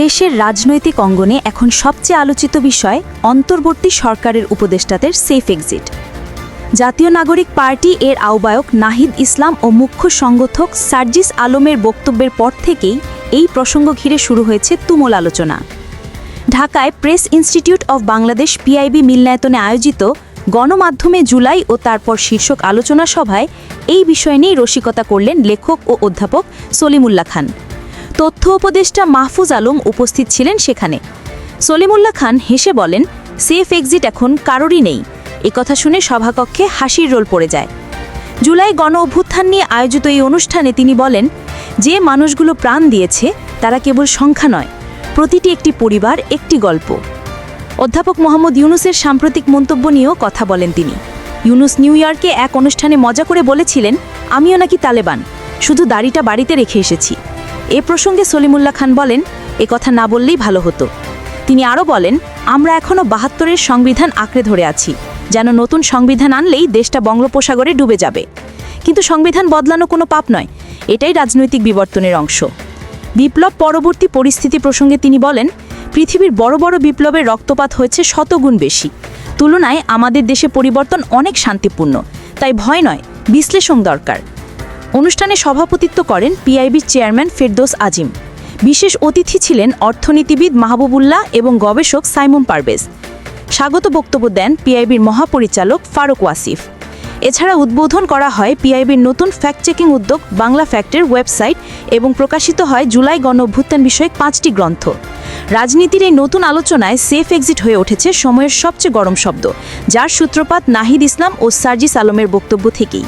দেশের রাজনৈতিক অঙ্গনে এখন সবচেয়ে আলোচিত বিষয় অন্তর্বর্তী সরকারের উপদেষ্টাদের সেফ এক্সিট। জাতীয় নাগরিক পার্টি এর আহ্বায়ক নাহিদ ইসলাম ও মুখ্য সংগঠক সার্জিস আলমের বক্তব্যের পর থেকেই এই প্রসঙ্গ ঘিরে শুরু হয়েছে তুমুল আলোচনা। ঢাকায় press institute of Bangladesh PIB মিলনায়তনে আয়োজিত গণমাধ্যমে জুলাই ও তারপর শীর্ষক আলোচনা সভায় এই বিষয় নিয়ে রসিকতা করলেন লেখক ও অধ্যাপক সলিমুল্লাহ খান। তথ্য উপদেষ্টা মাহফুজ আলম উপস্থিত ছিলেন সেখানে। সলিমুল্লাহ খান হেসে বলেন, সেফ এক্সিট এখন কারোরই নেই। একথা শুনে সভাকক্ষে হাসির রোল পড়ে যায়। জুলাই গণ অভ্যুত্থান নিয়ে আয়োজিত এই অনুষ্ঠানে তিনি বলেন, যে মানুষগুলো প্রাণ দিয়েছে তারা কেবল সংখ্যা নয়, প্রতিটি একটি পরিবার, একটি গল্প। অধ্যাপক মোহাম্মদ ইউনুসের সাম্প্রতিক মন্তব্য নিয়েও কথা বলেন তিনি। ইউনুস নিউ ইয়র্কে এক অনুষ্ঠানে মজা করে বলেছিলেন, আমিও নাকি তালেবান, শুধু দাড়িটা বাড়িতে রেখে এসেছি। এ প্রসঙ্গে সলিমুল্লাহ খান বলেন, এ কথা না বললেই ভালো হতো। তিনি আরও বলেন, আমরা এখনও ৭২-এর সংবিধান আঁকড়ে ধরে আছি, যেন নতুন সংবিধান আনলেই দেশটা বঙ্গোপসাগরে ডুবে যাবে। কিন্তু সংবিধান বদলানো কোনো পাপ নয়, এটাই রাজনৈতিক বিবর্তনের অংশ। বিপ্লব পরবর্তী পরিস্থিতি প্রসঙ্গে তিনি বলেন, পৃথিবীর বড় বড় বিপ্লবের রক্তপাত হয়েছে শতগুণ বেশি। তুলনায় আমাদের দেশে পরিবর্তন অনেক শান্তিপূর্ণ, তাই ভয় নয়, বিশ্লেষণ দরকার। অনুষ্ঠানে সভাপতিত্ব করেন পিআইবির চেয়ারম্যান ফেরদৌস আজিম। বিশেষ অতিথি ছিলেন অর্থনীতিবিদ মাহবুবুল্লাহ এবং গবেষক সাইমন পারভেজ। স্বাগত বক্তব্য দেন পিআইবির মহাপরিচালক ফারুক ওয়াসিফ। এছাড়া উদ্বোধন করা হয় পিআইবির নতুন ফ্যাক্ট চেকিং উদ্যোগ বাংলা ফ্যাক্টের ওয়েবসাইট এবং প্রকাশিত হয় জুলাই গণ অভ্যুত্থান বিষয়ক 5টি গ্রন্থ। রাজনীতির এই নতুন আলোচনায় সেফ এক্সিট হয়ে উঠেছে সময়ের সবচেয়ে গরম শব্দ, যার সূত্রপাত নাহিদ ইসলাম ও সার্জিস আলমের বক্তব্য থেকেই।